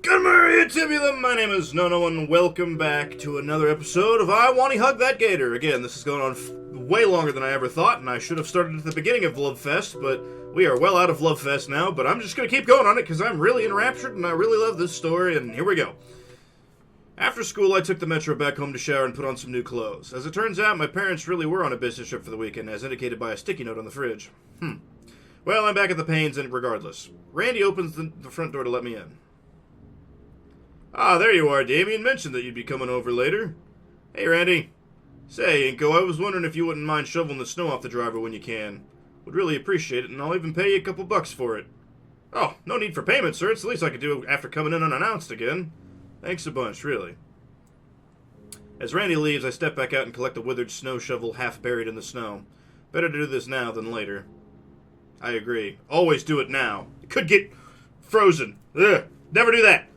Good morning, Tibulum. My name is NoNo, and welcome back to another episode of I Wani Hug That Gator. Again, this is going on way longer than I ever thought, and I should have started at the beginning of Lovefest, but we are well out of Lovefest now, but I'm just going to keep going on it because I'm really enraptured, and I really love this story, and here we go. After school, I took the metro back home to shower and put on some new clothes. As it turns out, my parents really were on a business trip for the weekend, as indicated by a sticky note on the fridge. Well, I'm back at the Pains, and regardless. Randy opens the front door to let me in. Ah, there you are. Damien mentioned that you'd be coming over later. Hey, Randy. Say, Inko, I was wondering if you wouldn't mind shoveling the snow off the driveway when you can. Would really appreciate it, and I'll even pay you a couple bucks for it. Oh, no need for payment, sir. It's the least I could do after coming in unannounced again. Thanks a bunch, really. As Randy leaves, I step back out and collect a withered snow shovel half buried in the snow. Better to do this now than later. I agree. Always do it now. It could get frozen. Ugh, never do that.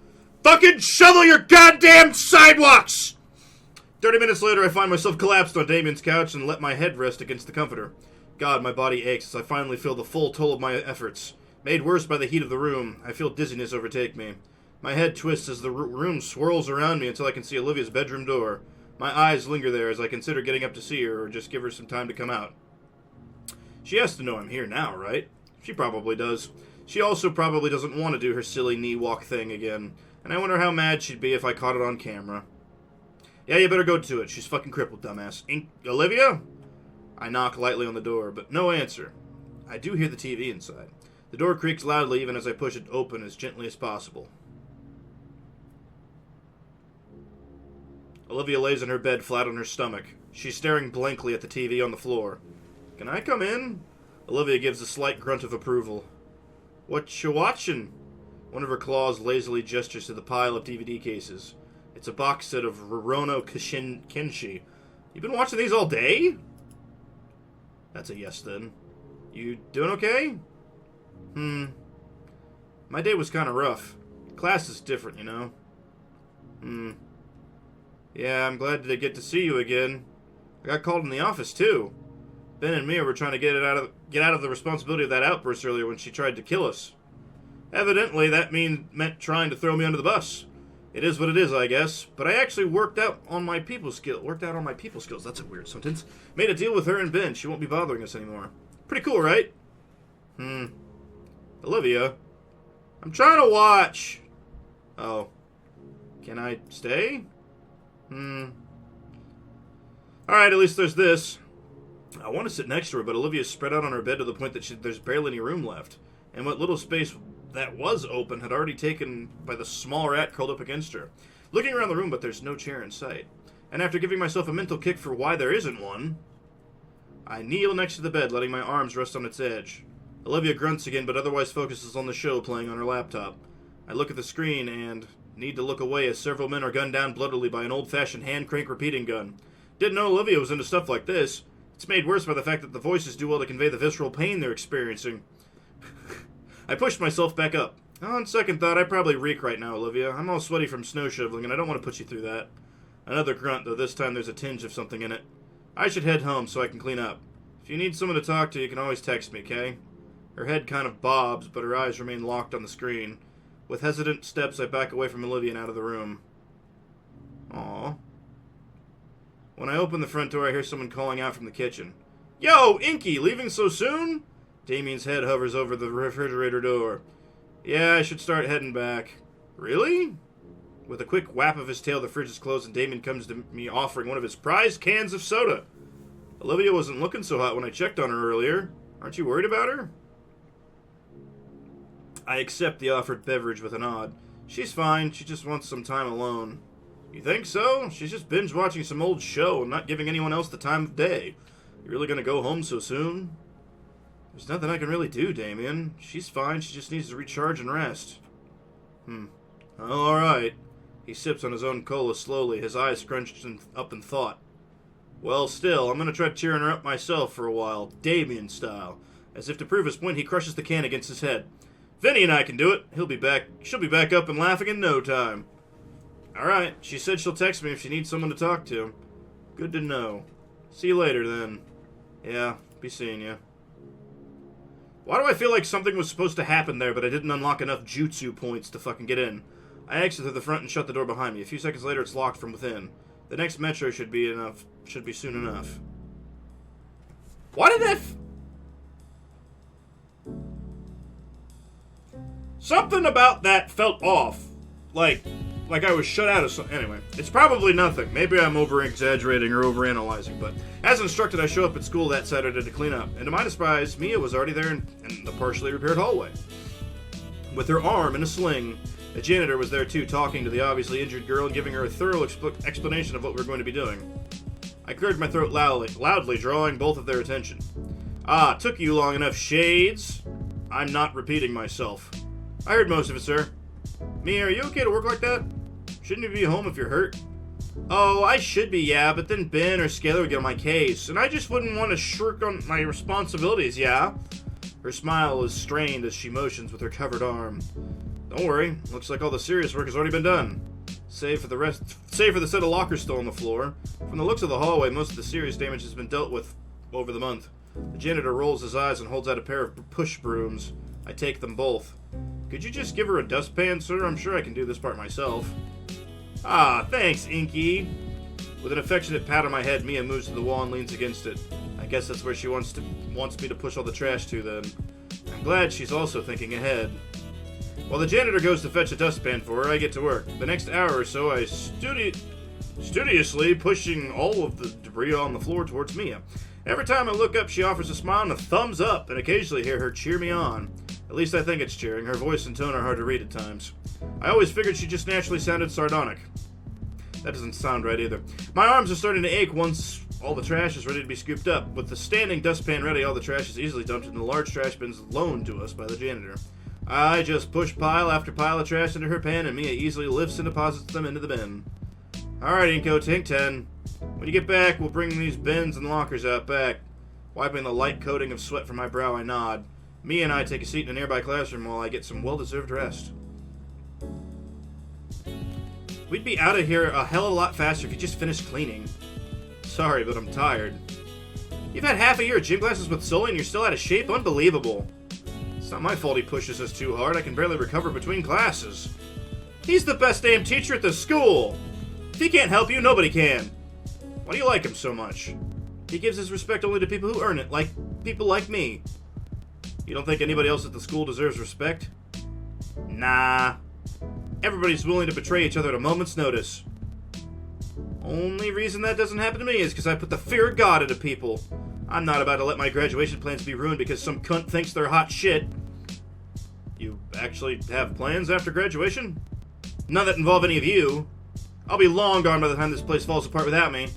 Fucking shovel your goddamn sidewalks! 30 minutes later, I find myself collapsed on Damien's couch and let my head rest against the comforter. God, my body aches as I finally feel the full toll of my efforts. Made worse by the heat of the room, I feel dizziness overtake me. My head twists as the room swirls around me until I can see Olivia's bedroom door. My eyes linger there as I consider getting up to see her or just give her some time to come out. She has to know I'm here now, right? She probably does. She also probably doesn't want to do her silly knee walk thing again. And I wonder how mad she'd be if I caught it on camera. Yeah, you better go to it. She's fucking crippled, dumbass. Olivia? I knock lightly on the door, but no answer. I do hear the TV inside. The door creaks loudly even as I push it open as gently as possible. Olivia lays in her bed flat on her stomach. She's staring blankly at the TV on the floor. Can I come in? Olivia gives a slight grunt of approval. What you watching? One of her claws lazily gestures to the pile of DVD cases. It's a box set of Rurouni Kenshin. You been watching these all day? That's a yes, then. You doing okay? My day was kind of rough. Class is different, you know? Yeah, I'm glad to get to see you again. I got called in the office, too. Ben and Mia were trying to get out of the responsibility of that outburst earlier when she tried to kill us. Evidently, that meant trying to throw me under the bus. It is what it is, I guess. But I actually worked out on my people skills. That's a weird sentence. Made a deal with her and Ben. She won't be bothering us anymore. Pretty cool, right? Olivia? I'm trying to watch. Oh. Can I stay? Alright, at least there's this. I want to sit next to her, but Olivia's spread out on her bed to the point that there's barely any room left. And what little space that was open had already taken by the small rat curled up against her. Looking around the room, but there's no chair in sight. And after giving myself a mental kick for why there isn't one, I kneel next to the bed, letting my arms rest on its edge. Olivia grunts again, but otherwise focuses on the show playing on her laptop. I look at the screen and need to look away as several men are gunned down bloodily by an old-fashioned hand-crank repeating gun. Didn't know Olivia was into stuff like this. It's made worse by the fact that the voices do well to convey the visceral pain they're experiencing. I pushed myself back up. On second thought, I probably reek right now, Olivia. I'm all sweaty from snow shoveling, and I don't want to put you through that. Another grunt, though this time there's a tinge of something in it. I should head home so I can clean up. If you need someone to talk to, you can always text me, okay? Her head kind of bobs, but her eyes remain locked on the screen. With hesitant steps, I back away from Olivia and out of the room. Aww. When I open the front door, I hear someone calling out from the kitchen. Yo, Inky, leaving so soon? Damien's head hovers over the refrigerator door. Yeah, I should start heading back. Really? With a quick whap of his tail, the fridge is closed and Damien comes to me offering one of his prized cans of soda. Olivia wasn't looking so hot when I checked on her earlier. Aren't you worried about her? I accept the offered beverage with a nod. She's fine, she just wants some time alone. You think so? She's just binge-watching some old show and not giving anyone else the time of day. You really gonna go home so soon? There's nothing I can really do, Damien. She's fine, she just needs to recharge and rest. Alright. He sips on his own cola slowly, his eyes scrunched up in thought. Well, still, I'm gonna try cheering her up myself for a while, Damien style. As if to prove his point, he crushes the can against his head. Vinny and I can do it. She'll be back up and laughing in no time. Alright, she said she'll text me if she needs someone to talk to. Good to know. See you later, then. Yeah, be seeing you. Why do I feel like something was supposed to happen there, but I didn't unlock enough jutsu points to fucking get in? I exit through the front and shut the door behind me. A few seconds later, it's locked from within. The next metro should be soon enough. Why did that... Something about that felt off. Like I was shut out of something. Anyway, it's probably nothing. Maybe I'm over-exaggerating or over-analyzing, but as instructed, I show up at school that Saturday to clean up. And to my surprise, Mia was already there in the partially repaired hallway. With her arm in a sling, the janitor was there too, talking to the obviously injured girl and giving her a thorough explanation of what we were going to be doing. I cleared my throat loudly, drawing both of their attention. Ah, took you long enough, Shades. I'm not repeating myself. I heard most of it, sir. Mia, are you okay to work like that? Shouldn't you be home if you're hurt? Oh, I should be, yeah, but then Ben or Scalar would get on my case, and I just wouldn't want to shirk on my responsibilities, yeah? Her smile is strained as she motions with her covered arm. Don't worry, looks like all the serious work has already been done. Save for the set of lockers still on the floor. From the looks of the hallway, most of the serious damage has been dealt with over the month. The janitor rolls his eyes and holds out a pair of push brooms. I take them both. Could you just give her a dustpan, sir? I'm sure I can do this part myself. Ah, thanks, Inky. With an affectionate pat on my head, Mia moves to the wall and leans against it. I guess that's where she wants me to push all the trash to, then. I'm glad she's also thinking ahead. While the janitor goes to fetch a dustpan for her, I get to work. The next hour or so, I studiously pushing all of the debris on the floor towards Mia. Every time I look up, she offers a smile and a thumbs up, and occasionally hear her cheer me on. At least I think it's cheering. Her voice and tone are hard to read at times. I always figured she just naturally sounded sardonic. That doesn't sound right either. My arms are starting to ache once all the trash is ready to be scooped up. With the standing dustpan ready, all the trash is easily dumped into the large trash bins loaned to us by the janitor. I just push pile after pile of trash into her pan, and Mia easily lifts and deposits them into the bin. Alright, Inko, take 10. When you get back, we'll bring these bins and lockers out back. Wiping the light coating of sweat from my brow, I nod. Mia and I take a seat in a nearby classroom while I get some well-deserved rest. We'd be out of here a hell of a lot faster if you just finished cleaning. Sorry, but I'm tired. You've had half a year of gym classes with Sully and you're still out of shape? Unbelievable. It's not my fault he pushes us too hard. I can barely recover between classes. He's the best damn teacher at the school. If he can't help you, nobody can. Why do you like him so much? He gives his respect only to people who earn it, like people like me. You don't think anybody else at the school deserves respect? Nah. Everybody's willing to betray each other at a moment's notice. Only reason that doesn't happen to me is because I put the fear of God into people. I'm not about to let my graduation plans be ruined because some cunt thinks they're hot shit. You actually have plans after graduation? None that involve any of you. I'll be long gone by the time this place falls apart without me.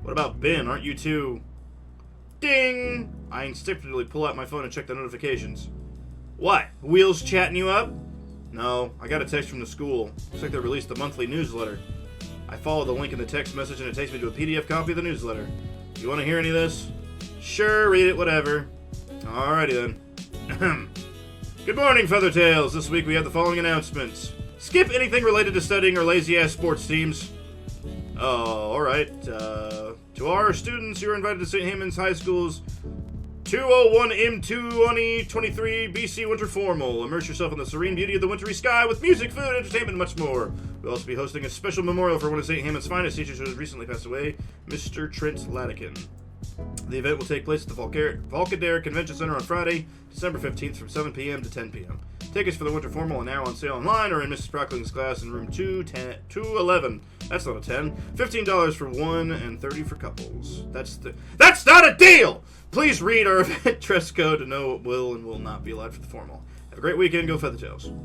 What about Ben? Aren't you too... Ding! I instinctively pull out my phone and check the notifications. What? Wheels chatting you up? No, I got a text from the school. Looks like they released the monthly newsletter. I follow the link in the text message and it takes me to a PDF copy of the newsletter. You want to hear any of this? Sure, read it, whatever. Alrighty then. Good morning, Feathertails. This week we have the following announcements. Skip anything related to studying or lazy-ass sports teams. Oh, alright. To our students, you're invited to St. Hamon's High School's 201M 2023 BC Winter Formal. Immerse yourself in the serene beauty of the wintry sky with music, food, entertainment, and much more. We'll also be hosting a special memorial for one of St. Hamon's finest teachers who has recently passed away, Mr. Trent Latican. The event will take place at the Volcadaire Convention Center on Friday, December 15th from 7 p.m. to 10 p.m. Tickets for the Winter Formal are now on sale online or in Mrs. Prockling's class in room 211. That's not a 10. $15 for one and $30 for couples. That's not a deal! Please read our event dress code to know what will and will not be allowed for the formal. Have a great weekend. Go Feathertails.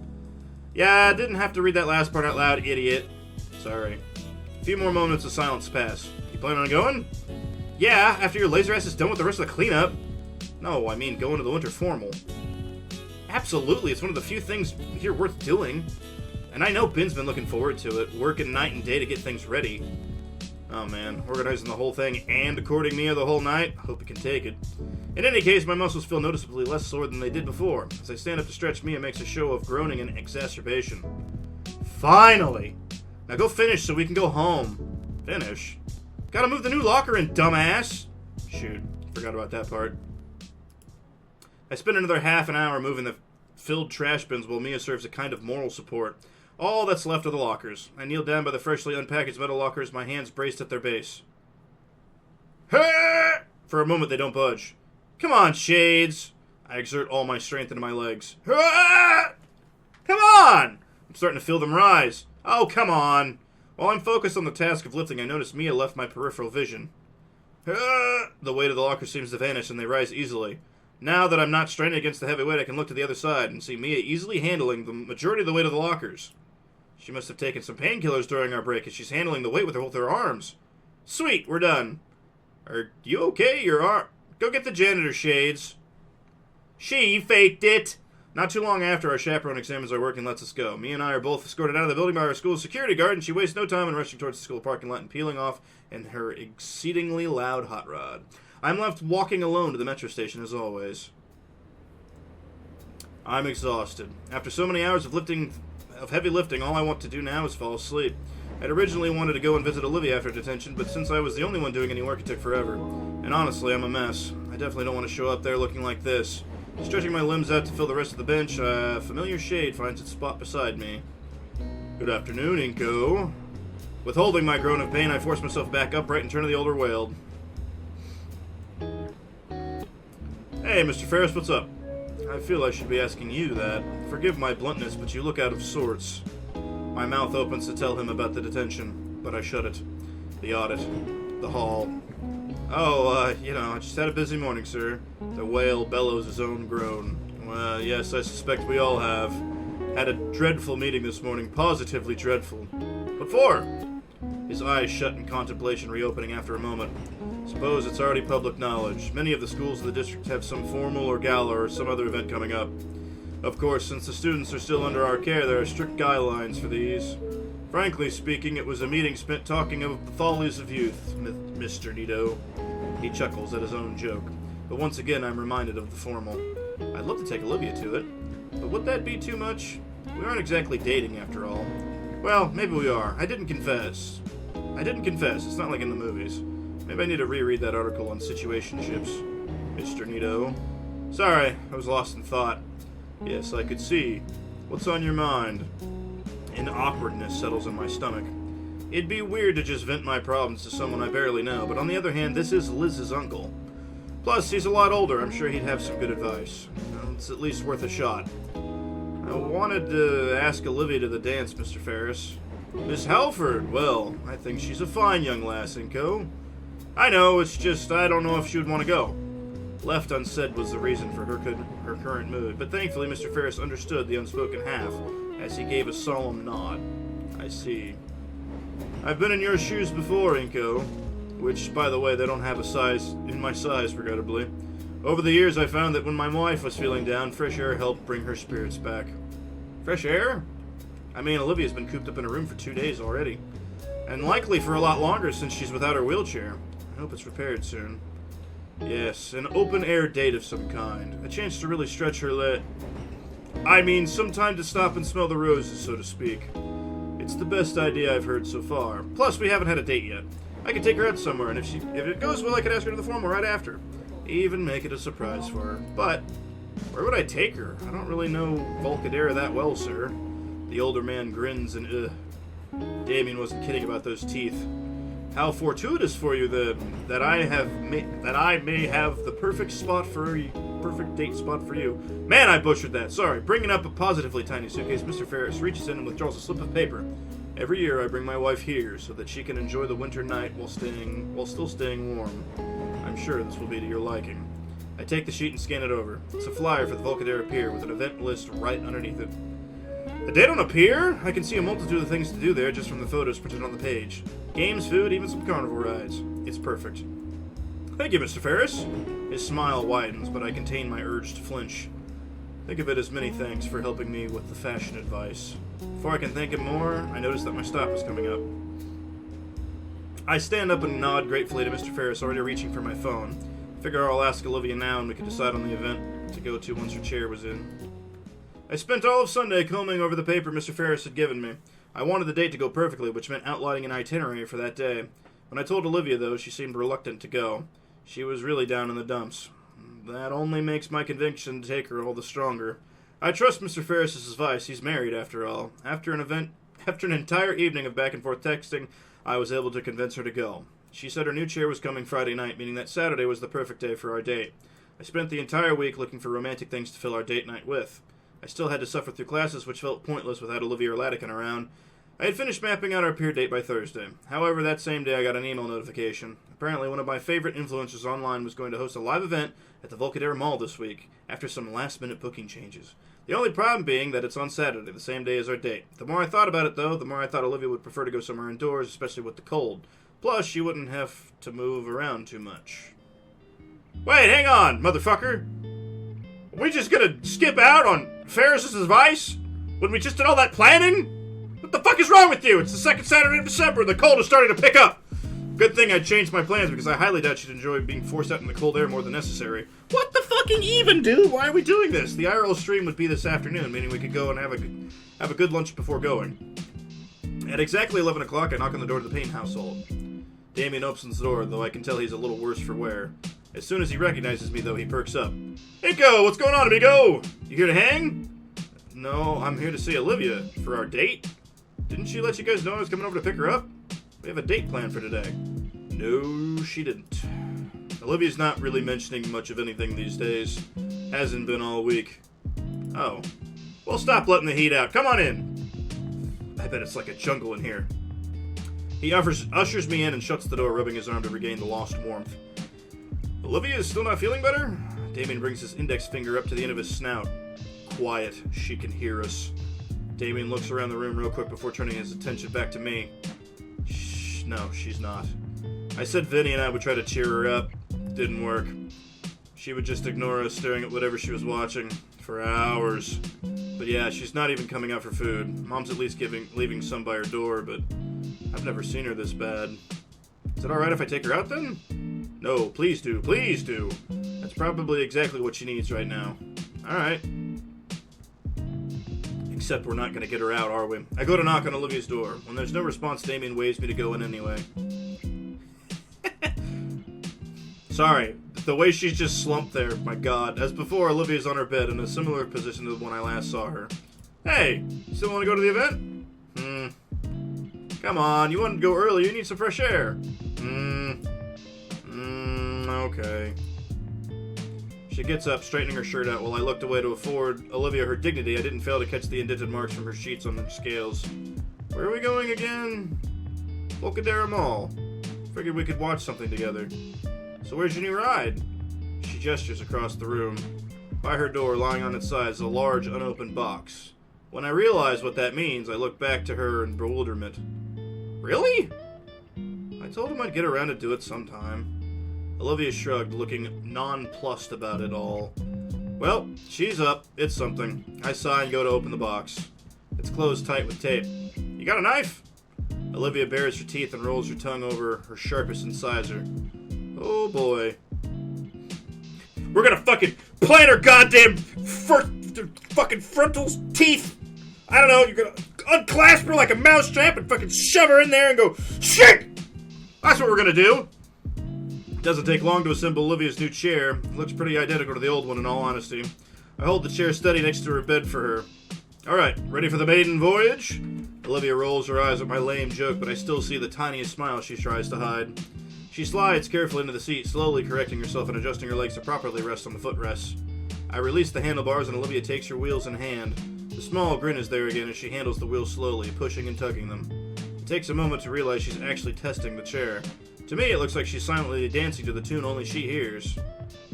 Yeah, I didn't have to read that last part out loud, idiot. Sorry. A few more moments of silence pass. You plan on going? Yeah, after your laser ass is done with the rest of the cleanup. No, I mean going to the Winter Formal. Absolutely, it's one of the few things here worth doing. And I know Ben's been looking forward to it, working night and day to get things ready. Oh man, organizing the whole thing and courting Mia the whole night? Hope he can take it. In any case, my muscles feel noticeably less sore than they did before. As I stand up to stretch, Mia makes a show of groaning and exacerbation. Finally! Now go finish so we can go home. Finish? Gotta move the new locker in, dumbass! Shoot, forgot about that part. I spend another half an hour moving the filled trash bins while Mia serves a kind of moral support. All that's left are the lockers. I kneel down by the freshly unpackaged metal lockers, my hands braced at their base. Hey! For a moment, they don't budge. Come on, Shades! I exert all my strength into my legs. Ah! Come on! I'm starting to feel them rise. Oh, come on! While I'm focused on the task of lifting, I notice Mia left my peripheral vision. Ah! The weight of the locker seems to vanish, and they rise easily. Now that I'm not straining against the heavy weight, I can look to the other side and see Mia easily handling the majority of the weight of the lockers. She must have taken some painkillers during our break, as she's handling the weight with both her arms. Sweet, we're done. Are you okay? Your arm... Go get the janitor, Shades. She faked it. Not too long after, our chaperone examines our work and lets us go. Mia and I are both escorted out of the building by our school's security guard, and she wastes no time in rushing towards the school parking lot and peeling off in her exceedingly loud hot rod. I'm left walking alone to the metro station as always. I'm exhausted. After so many hours of heavy lifting, all I want to do now is fall asleep. I'd originally wanted to go and visit Olivia after detention, but since I was the only one doing any work, it took forever. And honestly, I'm a mess. I definitely don't want to show up there looking like this. Stretching my limbs out to fill the rest of the bench, a familiar shade finds its spot beside me. Good afternoon, Inko. Withholding my groan of pain, I force myself back upright and turn to the older wailed. Hey, Mr. Ferris, what's up? I feel I should be asking you that. Forgive my bluntness, but you look out of sorts. My mouth opens to tell him about the detention, but I shut it. The audit. The hall. Oh, I just had a busy morning, sir. The whale bellows his own groan. Well, yes, I suspect we all have. Had a dreadful meeting this morning, positively dreadful. What for? His eyes shut in contemplation, reopening after a moment. Suppose it's already public knowledge. Many of the schools of the district have some formal or gala or some other event coming up. Of course, since the students are still under our care, there are strict guidelines for these. Frankly speaking, it was a meeting spent talking of the follies of youth, Mr. Nito. He chuckles at his own joke. But once again, I'm reminded of the formal. I'd love to take Olivia to it, but would that be too much? We aren't exactly dating, after all. Well, maybe we are. I didn't confess. It's not like in the movies. Maybe I need to reread that article on situationships, Mr. Nito. Sorry, I was lost in thought. Yes, I could see. What's on your mind? An awkwardness settles in my stomach. It'd be weird to just vent my problems to someone I barely know, but on the other hand, this is Liz's uncle. Plus, he's a lot older. I'm sure he'd have some good advice. It's at least worth a shot. I wanted to ask Olivia to the dance, Mr. Ferris. Miss Halford, well, I think she's a fine young lass, Inko. I know, it's just I don't know if she would want to go. Left unsaid was the reason for her current mood, but thankfully Mr. Ferris understood the unspoken half, as he gave a solemn nod. I see. I've been in your shoes before, Inko, which, by the way, they don't have a size in my size, regrettably. Over the years, I found that when my wife was feeling down, fresh air helped bring her spirits back. Fresh air? I mean, Olivia's been cooped up in a room for 2 days already, and likely for a lot longer since she's without her wheelchair. I hope it's repaired soon. Yes, an open-air date of some kind. A chance to really stretch her some time to stop and smell the roses, so to speak. It's the best idea I've heard so far. Plus, we haven't had a date yet. I could take her out somewhere, and if it goes well, I could ask her to the formal right after. Even make it a surprise for her. But, where would I take her? I don't really know Volcadera that well, sir. The older man grins and, Damien wasn't kidding about those teeth. How fortuitous for you, then, that I may have the perfect date spot for you. Man, I butchered that. Sorry. Bringing up a positively tiny suitcase, Mr. Ferris reaches in and withdraws a slip of paper. Every year I bring my wife here so that she can enjoy the winter night while still staying warm. I'm sure this will be to your liking. I take the sheet and scan it over. It's a flyer for the Volcadera Pier with an event list right underneath it. The date on a pier? I can see a multitude of things to do there just from the photos printed on the page. Games, food, even some carnival rides. It's perfect. Thank you, Mr. Ferris. His smile widens, but I contain my urge to flinch. Think of it as many thanks for helping me with the fashion advice. Before I can thank him more, I notice that my stop is coming up. I stand up and nod gratefully to Mr. Ferris, already reaching for my phone. Figure I'll ask Olivia now and we can decide on the event to go to once her chair was in. I spent all of Sunday combing over the paper Mr. Ferris had given me. I wanted the date to go perfectly, which meant outlining an itinerary for that day. When I told Olivia, though, she seemed reluctant to go. She was really down in the dumps. That only makes my conviction to take her all the stronger. I trust Mr. Ferris's advice. He's married, after all. After an entire evening of back and forth texting, I was able to convince her to go. She said her new chair was coming Friday night, meaning that Saturday was the perfect day for our date. I spent the entire week looking for romantic things to fill our date night with. I still had to suffer through classes, which felt pointless without Olivia or Latican around. I had finished mapping out our peer date by Thursday. However, that same day I got an email notification. Apparently, one of my favorite influencers online was going to host a live event at the Volcadera Mall this week, after some last-minute booking changes. The only problem being that it's on Saturday, the same day as our date. The more I thought about it, though, the more I thought Olivia would prefer to go somewhere indoors, especially with the cold. Plus, she wouldn't have to move around too much. Wait, hang on, motherfucker! Are we just gonna skip out on Ferris's advice? When we just did all that planning? What the fuck is wrong with you? It's the second Saturday of December and the cold is starting to pick up. Good thing I changed my plans because I highly doubt she'd enjoy being forced out in the cold air more than necessary. What the fucking even, dude? Why are we doing this? The IRL stream would be this afternoon, meaning we could go and have a good lunch before going. At exactly 11 o'clock, I knock on the door to the Payne household. Damien opens the door, though I can tell he's a little worse for wear. As soon as he recognizes me, though, he perks up. Nico, what's going on, amigo? You here to hang? No, I'm here to see Olivia. For our date? Didn't she let you guys know I was coming over to pick her up? We have a date planned for today. No, she didn't. Olivia's not really mentioning much of anything these days. Hasn't been all week. Oh. Well, stop letting the heat out. Come on in. I bet it's like a jungle in here. He ushers me in and shuts the door, rubbing his arm to regain the lost warmth. Olivia is still not feeling better? Damien brings his index finger up to the end of his snout. Quiet. She can hear us. Damien looks around the room real quick before turning his attention back to me. Shh, no, she's not. I said Vinny and I would try to cheer her up. Didn't work. She would just ignore us, staring at whatever she was watching for hours. But yeah, she's not even coming out for food. Mom's at least leaving some by her door, but I've never seen her this bad. Is it alright if I take her out then? No, please do, please do. That's probably exactly what she needs right now. Alright. Except we're not going to get her out, are we? I go to knock on Olivia's door. When there's no response, Damien waves me to go in anyway. Sorry, the way she's just slumped there, my god. As before, Olivia's on her bed in a similar position to when I last saw her. Hey, you still want to go to the event? Come on, you wanted to go early, you need some fresh air. Okay. She gets up, straightening her shirt out while I looked away to afford Olivia her dignity. I didn't fail to catch the indented marks from her sheets on the scales. Where are we going again? Volcadera Mall. Figured we could watch something together. So where's your new ride? She gestures across the room. By her door, lying on its side, is a large, unopened box. When I realize what that means, I look back to her in bewilderment. Really? I told him I'd get around to do it sometime. Olivia shrugged, looking nonplussed about it all. Well, she's up. It's something. I sigh and go to open the box. It's closed tight with tape. You got a knife? Olivia bares her teeth and rolls her tongue over her sharpest incisor. Oh boy. We're gonna fucking plant her goddamn fucking frontal teeth. I don't know, you're gonna unclasp her like a mousetrap and fucking shove her in there and go, shit! That's what we're gonna do. It doesn't take long to assemble Olivia's new chair. It looks pretty identical to the old one, in all honesty. I hold the chair steady next to her bed for her. Alright, ready for the maiden voyage? Olivia rolls her eyes at my lame joke, but I still see the tiniest smile she tries to hide. She slides carefully into the seat, slowly correcting herself and adjusting her legs to properly rest on the footrests. I release the handlebars and Olivia takes her wheels in hand. The small grin is there again as she handles the wheels slowly, pushing and tugging them. It takes a moment to realize she's actually testing the chair. To me, it looks like she's silently dancing to the tune only she hears.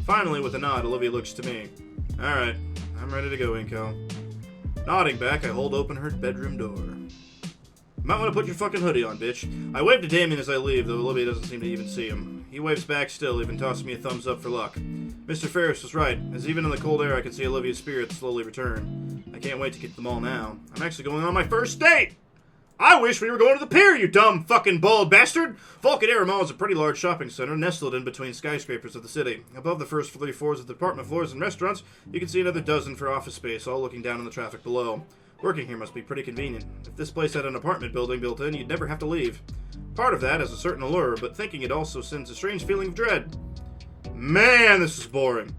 Finally, with a nod, Olivia looks to me. Alright, I'm ready to go, Inko. Nodding back, I hold open her bedroom door. You might want to put your fucking hoodie on, bitch. I wave to Damien as I leave, though Olivia doesn't seem to even see him. He waves back still, even tossing me a thumbs up for luck. Mr. Ferris was right, as even in the cold air I can see Olivia's spirits slowly return. I can't wait to get them all now. I'm actually going on my first date! I wish we were going to the pier, you dumb fucking bald bastard! Volcadera Mall is a pretty large shopping center nestled in between skyscrapers of the city. Above the first 3 floors of the department floors and restaurants, you can see another dozen for office space, all looking down on the traffic below. Working here must be pretty convenient. If this place had an apartment building built in, you'd never have to leave. Part of that has a certain allure, but thinking it also sends a strange feeling of dread. Man, this is boring.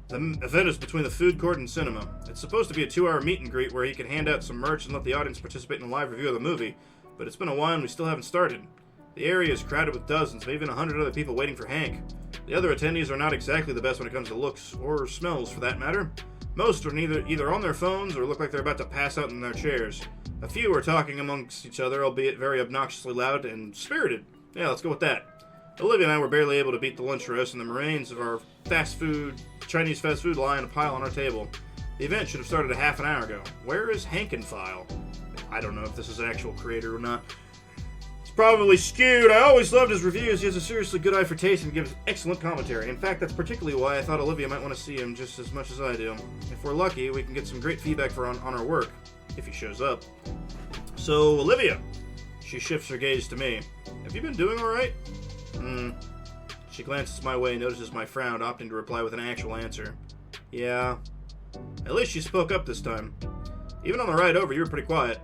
The event is between the food court and cinema. It's supposed to be a 2-hour meet and greet where he can hand out some merch and let the audience participate in a live review of the movie, but it's been a while and we still haven't started. The area is crowded with dozens, maybe even 100 other people waiting for Hank. The other attendees are not exactly the best when it comes to looks, or smells for that matter. Most are either on their phones or look like they're about to pass out in their chairs. A few are talking amongst each other, albeit very obnoxiously loud and spirited. Yeah, let's go with that. Olivia and I were barely able to beat the lunch rush, and the remains of our Chinese fast food lie in a pile on our table. The event should have started a half an hour ago. Where is Hankenfile? I don't know if this is an actual creator or not. It's probably skewed. I always loved his reviews. He has a seriously good eye for taste and gives excellent commentary. In fact, that's particularly why I thought Olivia might want to see him just as much as I do. If we're lucky, we can get some great feedback on our work, if he shows up. So, Olivia. She shifts her gaze to me. Have you been doing alright? She glances my way and notices my frown, opting to reply with an actual answer. Yeah. At least she spoke up this time. Even on the ride over, you were pretty quiet.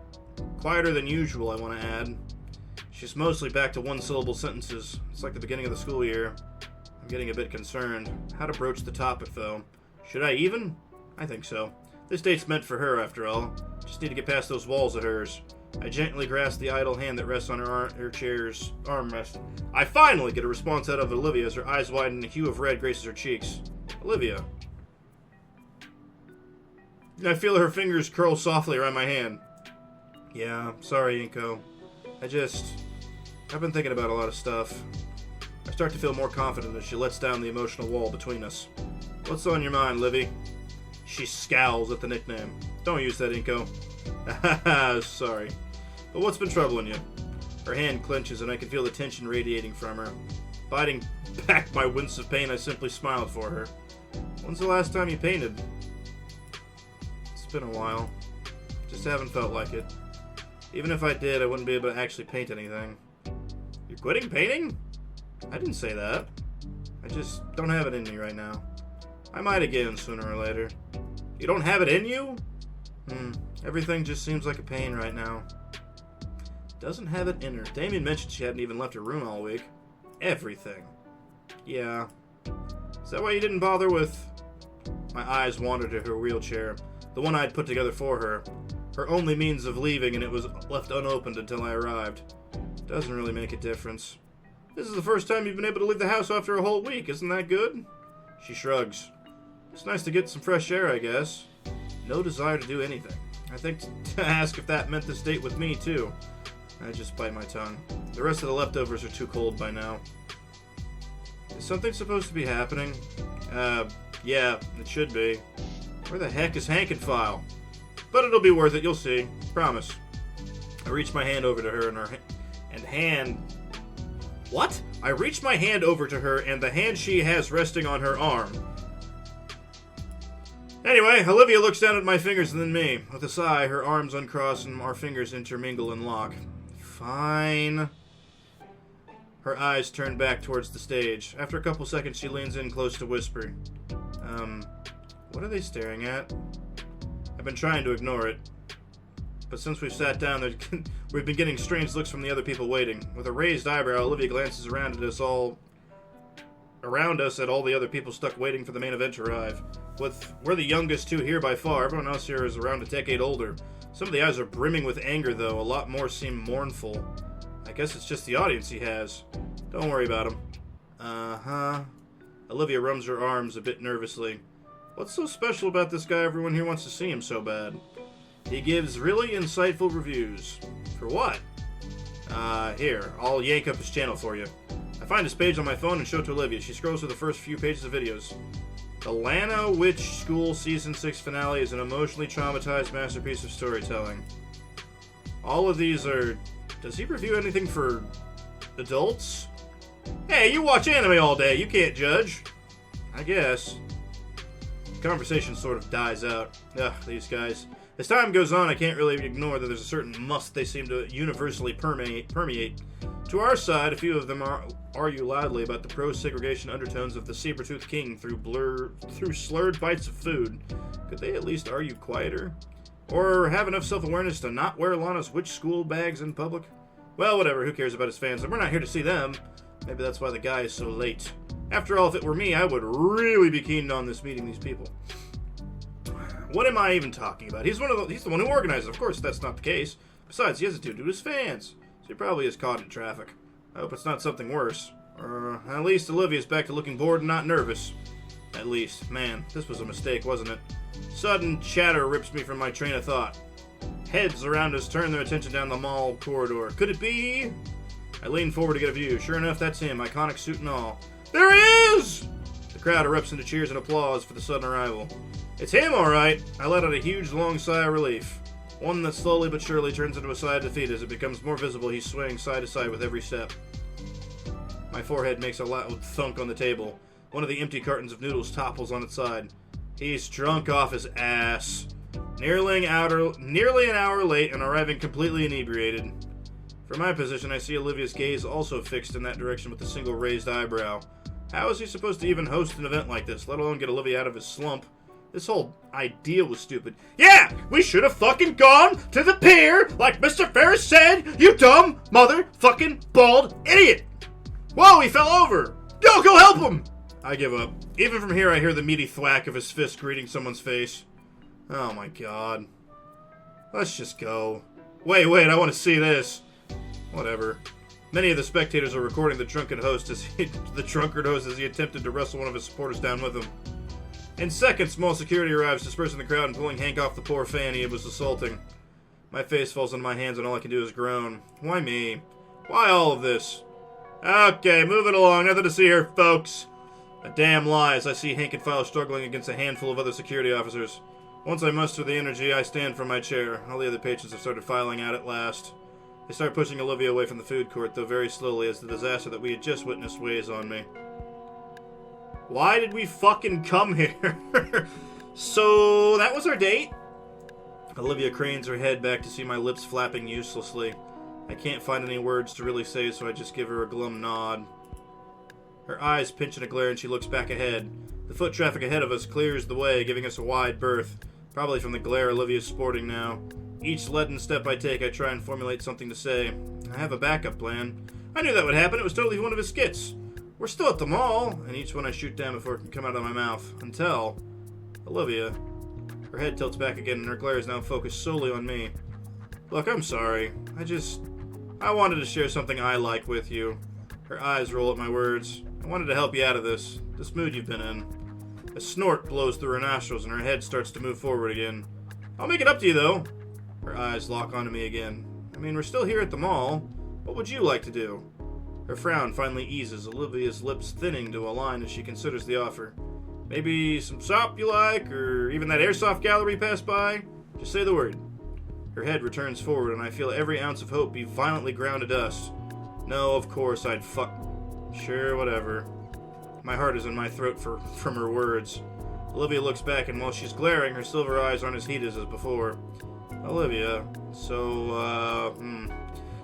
Quieter than usual, I want to add. She's mostly back to one-syllable sentences. It's like the beginning of the school year. I'm getting a bit concerned. How to broach the topic, though. Should I even? I think so. This date's meant for her, after all. Just need to get past those walls of hers. I gently grasp the idle hand that rests on her chair's armrest. I finally get a response out of Olivia as her eyes widen and a hue of red graces her cheeks. Olivia. I feel her fingers curl softly around my hand. Yeah, sorry, Inko. I've been thinking about a lot of stuff. I start to feel more confident as she lets down the emotional wall between us. What's on your mind, Livy? She scowls at the nickname. Don't use that, Inko. Sorry. But what's been troubling you? Her hand clenches and I can feel the tension radiating from her. Biting back my wince of pain, I simply smiled for her. When's the last time you painted? It's been a while. Just haven't felt like it. Even if I did, I wouldn't be able to actually paint anything. You're quitting painting? I didn't say that. I just don't have it in me right now. I might again sooner or later. You don't have it in you? Everything just seems like a pain right now. Doesn't have it in her. Damien mentioned she hadn't even left her room all week. Everything. Yeah. Is that why you didn't bother with... My eyes wandered to her wheelchair, the one I'd put together for her. Her only means of leaving, and it was left unopened until I arrived. Doesn't really make a difference. This is the first time you've been able to leave the house after a whole week. Isn't that good? She shrugs. It's nice to get some fresh air, I guess. No desire to do anything. I think to ask if that meant this date with me, too. I just bite my tongue. The rest of the leftovers are too cold by now. Is something supposed to be happening? Yeah, it should be. Where the heck is Hankenfile? But it'll be worth it, you'll see. Promise. I reach my hand over to her What? I reach my hand over to her and the hand she has resting on her arm. Anyway, Olivia looks down at my fingers and then me. With a sigh, her arms uncross and our fingers intermingle and lock. Fine. Her eyes turn back towards the stage. After a couple seconds, she leans in close to whisper. What are they staring at? I've been trying to ignore it. But since we've sat down, we've been getting strange looks from the other people waiting. With a raised eyebrow, Olivia glances around at us at all the other people stuck waiting for the main event to arrive. We're the youngest two here by far. Everyone else here is around a decade older. Some of the eyes are brimming with anger, though. A lot more seem mournful. I guess it's just the audience he has. Don't worry about him. Uh-huh. Olivia rubs her arms a bit nervously. What's so special about this guy everyone here wants to see him so bad? He gives really insightful reviews. For what? Here, I'll yank up his channel for you. I find his page on my phone and show it to Olivia. She scrolls through the first few pages of videos. The Lana Witch School Season 6 finale is an emotionally traumatized masterpiece of storytelling. All of these are... Does he review anything for adults? Hey, you watch anime all day. You can't judge. I guess. The conversation sort of dies out. Ugh, these guys. As time goes on, I can't really ignore that there's a certain must they seem to universally permeate. To our side, a few of them argue loudly about the pro-segregation undertones of the saber-toothed king through slurred bites of food. Could they at least argue quieter? Or have enough self-awareness to not wear Lana's witch school bags in public? Well, whatever, who cares about his fans? We're not here to see them. Maybe that's why the guy is so late. After all, if it were me, I would really be keen on meeting these people. What am I even talking about? He's the one who organizes. Of course, that's not the case. Besides, he has a dude to his fans, so he probably is caught in traffic. I hope it's not something worse. At least Olivia's back to looking bored and not nervous. At least. Man, this was a mistake, wasn't it? Sudden chatter rips me from my train of thought. Heads around us turn their attention down the mall corridor. Could it be? I lean forward to get a view. Sure enough, that's him, iconic suit and all. There he is! The crowd erupts into cheers and applause for the sudden arrival. It's him, all right. I let out a huge, long sigh of relief. One that slowly but surely turns into a sigh of defeat as it becomes more visible. He's swaying side to side with every step. My forehead makes a loud thunk on the table. One of the empty cartons of noodles topples on its side. He's drunk off his ass. Nearly an hour late and arriving completely inebriated. From my position, I see Olivia's gaze also fixed in that direction with a single raised eyebrow. How is he supposed to even host an event like this, let alone get Olivia out of his slump? This whole idea was stupid. Yeah, we should have fucking gone to the pier, like Mr. Ferris said, you dumb motherfucking bald idiot! Whoa, he fell over! Go help him! I give up. Even from here, I hear the meaty thwack of his fist greeting someone's face. Oh my god. Let's just go. Wait, I want to see this. Whatever. Many of the spectators are recording the drunkard host as he attempted to wrestle one of his supporters down with him. In seconds, small security arrives, dispersing the crowd and pulling Hank off the poor fan he was assaulting. My face falls into my hands and all I can do is groan. Why me? Why all of this? Okay, moving along. Nothing to see here, folks. A damn lie as I see Hank and File struggling against a handful of other security officers. Once I muster the energy, I stand from my chair. All the other patrons have started filing out at last. They start pushing Olivia away from the food court, though very slowly as the disaster that we had just witnessed weighs on me. Why did we fucking come here? So, that was our date? Olivia cranes her head back to see my lips flapping uselessly. I can't find any words to really say, so I just give her a glum nod. Her eyes pinch in a glare and she looks back ahead. The foot traffic ahead of us clears the way, giving us a wide berth, probably from the glare Olivia's sporting now. Each leaden step I take, I try and formulate something to say. I have a backup plan. I knew that would happen. It was totally one of his skits. We're still at the mall, and each one I shoot down before it can come out of my mouth. Until Olivia. Her head tilts back again, and her glare is now focused solely on me. Look, I'm sorry. I wanted to share something I like with you. Her eyes roll at my words. I wanted to help you out of this mood you've been in. A snort blows through her nostrils, and her head starts to move forward again. I'll make it up to you, though. Her eyes lock onto me again. I mean, we're still here at the mall. What would you like to do? Her frown finally eases, Olivia's lips thinning to a line as she considers the offer. Maybe some sop you like, or even that airsoft gallery pass by? Just say the word. Her head returns forward, and I feel every ounce of hope be violently ground to dust. No, of course, Sure, whatever. My heart is in my throat from her words. Olivia looks back, and while she's glaring, her silver eyes aren't as heated as before. Olivia,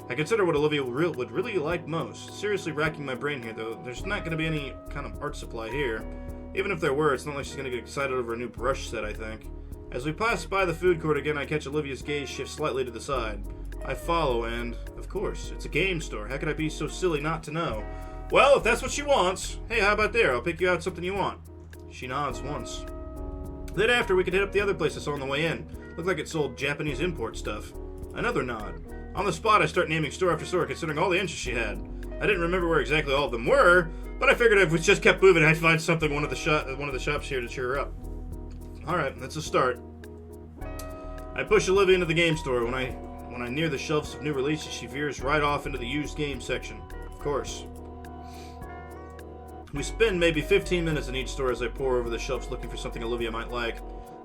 I consider what Olivia would really like most. Seriously racking my brain here, though. There's not going to be any kind of art supply here. Even if there were, it's not like she's going to get excited over a new brush set, I think. As we pass by the food court again, I catch Olivia's gaze shift slightly to the side. I follow, and, of course, it's a game store. How could I be so silly not to know? Well, if that's what she wants. Hey, how about there? I'll pick you out something you want. She nods once. Then after, we could hit up the other place I saw on the way in. Looked like it sold Japanese import stuff. Another nod. On the spot, I start naming store after store, considering all the interests she had. I didn't remember where exactly all of them were, but I figured if we just kept moving, I'd find something one of the shops here to cheer her up. Alright, that's a start. I push Olivia into the game store. When I near the shelves of new releases, she veers right off into the used game section. Of course. We spend maybe 15 minutes in each store as I pore over the shelves looking for something Olivia might like.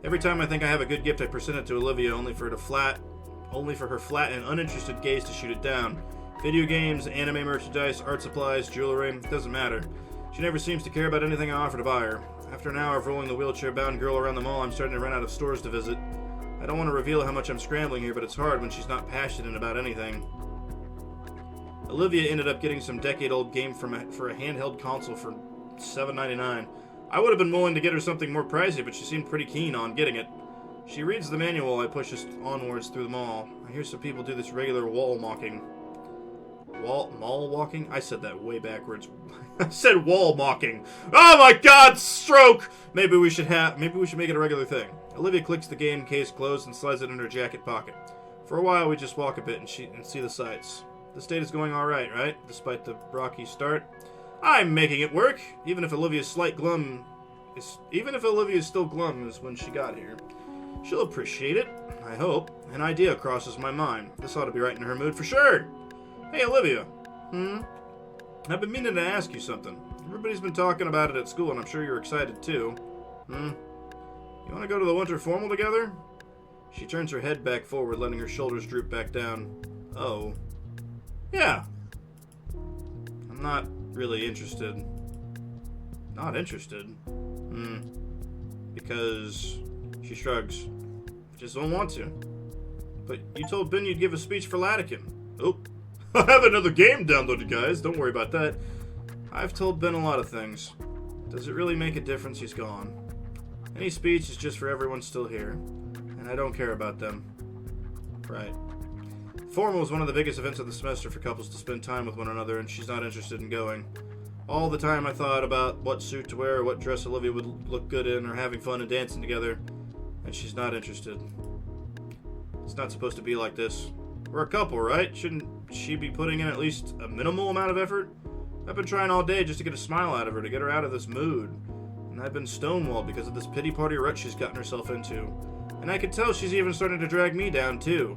Every time I think I have a good gift, I present it to Olivia, only for her flat and uninterested gaze to shoot it down. Video games, anime merchandise, art supplies, jewelry, it doesn't matter. She never seems to care about anything I offer to buy her. After an hour of rolling the wheelchair-bound girl around the mall, I'm starting to run out of stores to visit. I don't want to reveal how much I'm scrambling here, but it's hard when she's not passionate about anything. Olivia ended up getting some decade-old game for a handheld console for $7.99. I would have been willing to get her something more pricey, but she seemed pretty keen on getting it. She reads the manual. I push us onwards through the mall. I hear some people do this regular wall mocking. Mall walking? I said that way backwards. I said wall mocking. Oh my god, stroke! Maybe we should make it a regular thing. Olivia clicks the game case closed and slides it in her jacket pocket. For a while, we just walk a bit and see the sights. This date is going alright, right? Despite the rocky start. I'm making it work, even if Olivia's still glum as when she got here. She'll appreciate it, I hope. An idea crosses my mind. This ought to be right in her mood for sure. Hey, Olivia. I've been meaning to ask you something. Everybody's been talking about it at school, and I'm sure you're excited too. You want to go to the winter formal together? She turns her head back forward, letting her shoulders droop back down. Oh. Yeah. I'm not really interested. Not interested? Because... She shrugs. I just don't want to. But you told Ben you'd give a speech for Latican. Oh. I have another game downloaded, guys. Don't worry about that. I've told Ben a lot of things. Does it really make a difference he's gone? Any speech is just for everyone still here. And I don't care about them. Right. Formal is one of the biggest events of the semester for couples to spend time with one another, and she's not interested in going. All the time I thought about what suit to wear, or what dress Olivia would look good in, or having fun and dancing together. And she's not interested. It's not supposed to be like this. We're a couple, right? Shouldn't she be putting in at least a minimal amount of effort? I've been trying all day just to get a smile out of her, to get her out of this mood. And I've been stonewalled because of this pity party rut she's gotten herself into. And I can tell she's even starting to drag me down, too.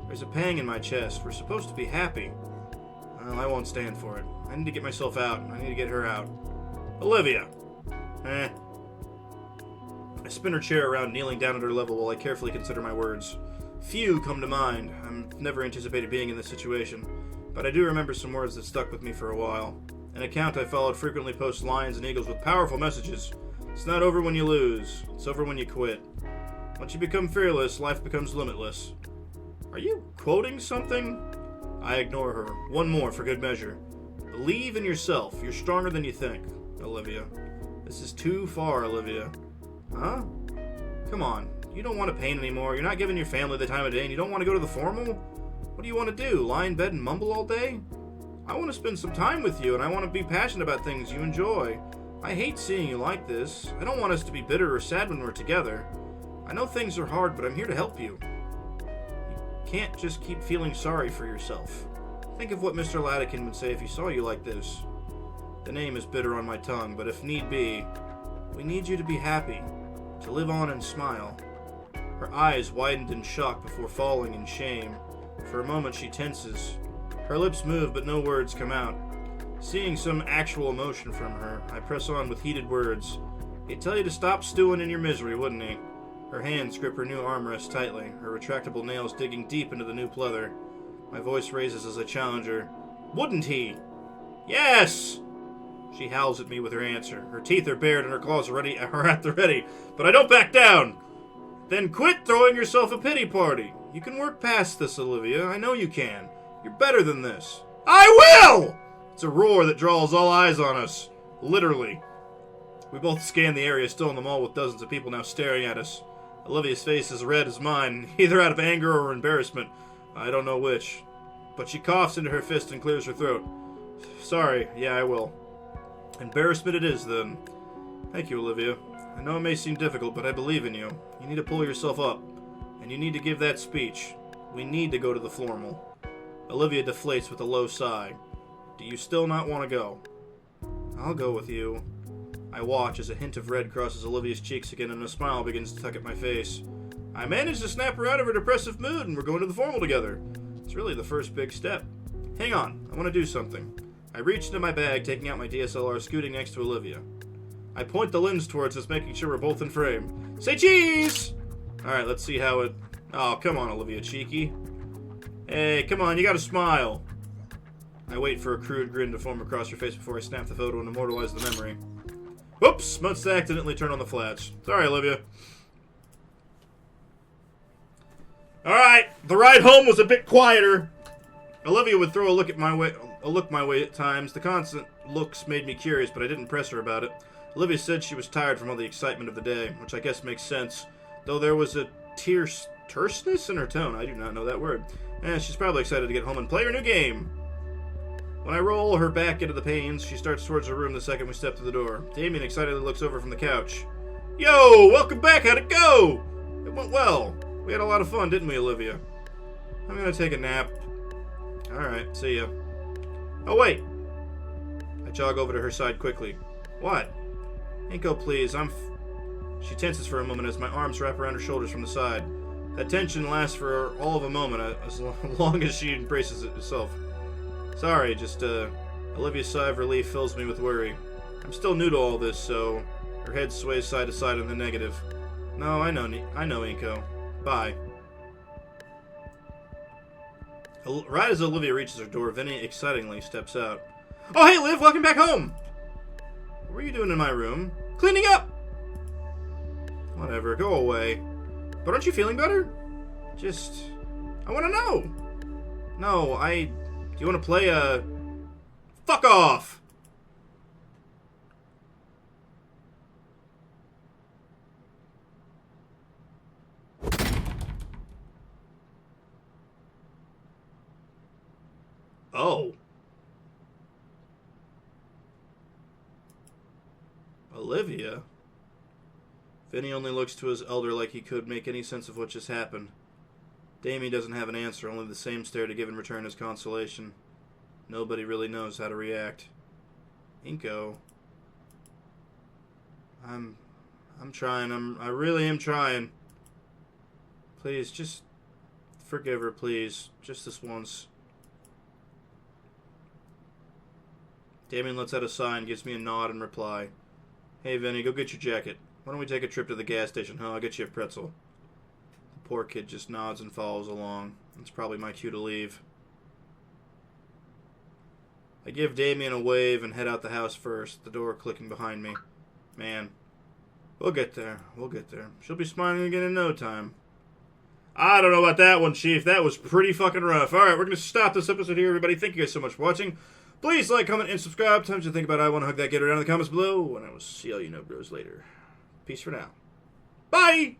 There's a pang in my chest. We're supposed to be happy. Well, I won't stand for it. I need to get myself out. I need to get her out. Olivia! I spin her chair around, kneeling down at her level while I carefully consider my words. Few come to mind. I've never anticipated being in this situation, but I do remember some words that stuck with me for a while. An account I followed frequently posts lions and eagles with powerful messages. It's not over when you lose. It's over when you quit. Once you become fearless, life becomes limitless. Are you quoting something? I ignore her. One more for good measure. Believe in yourself. You're stronger than you think, Olivia. This is too far, Olivia. Huh? Come on. You don't want to paint anymore. You're not giving your family the time of day, and you don't want to go to the formal? What do you want to do? Lie in bed and mumble all day? I want to spend some time with you, and I want to be passionate about things you enjoy. I hate seeing you like this. I don't want us to be bitter or sad when we're together. I know things are hard, but I'm here to help you. You can't just keep feeling sorry for yourself. Think of what Mr. Latican would say if he saw you like this. The name is bitter on my tongue, but if need be, we need you to be happy, to live on and smile. Her eyes widened in shock before falling in shame. For a moment she tenses. Her lips move, but no words come out. Seeing some actual emotion from her, I press on with heated words. He'd tell you to stop stewing in your misery, wouldn't he? Her hands grip her new armrest tightly, her retractable nails digging deep into the new pleather. My voice raises as I challenge her. Wouldn't he? Yes! She howls at me with her answer. Her teeth are bared and her claws are at the ready, but I don't back down! Then quit throwing yourself a pity party. You can work past this, Olivia. I know you can. You're better than this. I will! It's a roar that draws all eyes on us. Literally. We both scan the area still in the mall with dozens of people now staring at us. Olivia's face is red as mine, either out of anger or embarrassment. I don't know which. But she coughs into her fist and clears her throat. Sorry, yeah, I will. Embarrassment it is, then. Thank you, Olivia. I know it may seem difficult, but I believe in you. You need to pull yourself up. And you need to give that speech. We need to go to the formal. Olivia deflates with a low sigh. Do you still not want to go? I'll go with you. I watch as a hint of red crosses Olivia's cheeks again and a smile begins to tug at my face. I managed to snap her out of her depressive mood and we're going to the formal together. It's really the first big step. Hang on, I want to do something. I reach into my bag, taking out my DSLR, scooting next to Olivia. I point the lens towards us, making sure we're both in frame. Say cheese! Alright, let's see how it... Oh, come on, Olivia, cheeky. Hey, come on, you gotta smile. I wait for a crude grin to form across her face before I snap the photo and immortalize the memory. Whoops! Must accidentally turn on the flats. Sorry, Olivia. Alright, the ride home was a bit quieter. Olivia would throw a look my way at times. The constant looks made me curious, but I didn't press her about it. Olivia said she was tired from all the excitement of the day, which I guess makes sense, though there was a terseness in her tone. I do not know that word. She's probably excited to get home and play her new game. When I roll her back into the panes, she starts towards her room the second we step to the door. Damien excitedly looks over from the couch. Yo, welcome back, how'd it go? It went well. We had a lot of fun, didn't we, Olivia? I'm gonna take a nap. Alright, see ya. Oh, wait. I jog over to her side quickly. What? Inko, please, She tenses for a moment as my arms wrap around her shoulders from the side. That tension lasts for all of a moment, as long as she embraces it herself. Sorry, just, Olivia's sigh of relief fills me with worry. I'm still new to all this, so... Her head sways side to side in the negative. No, I know, Inko. Bye. Right as Olivia reaches her door, Vinny excitingly steps out. Oh, hey, Liv, welcome back home! What were you doing in my room? Cleaning up! Whatever, go away. But aren't you feeling better? I want to know! No, do you want to play a... Fuck off! Oh. Olivia? Vinny only looks to his elder like he could make any sense of what just happened. Damien doesn't have an answer, only the same stare to give in return as consolation. Nobody really knows how to react. Inko. I'm trying. I really am trying. Please, just forgive her, please. Just this once. Damien lets out a sigh and gives me a nod in reply. Hey, Vinny, go get your jacket. Why don't we take a trip to the gas station, huh? I'll get you a pretzel. The poor kid just nods and follows along. It's probably my cue to leave. I give Damien a wave and head out the house first, the door clicking behind me. Man, we'll get there. We'll get there. She'll be smiling again in no time. I don't know about that one, Chief. That was pretty fucking rough. Alright, we're going to stop this episode here, everybody. Thank you guys so much for watching. Please like, comment, and subscribe. Tell me what you think about I Want to Hug That Gator down in the comments below, and I will see all you know bros later. Peace for now. Bye!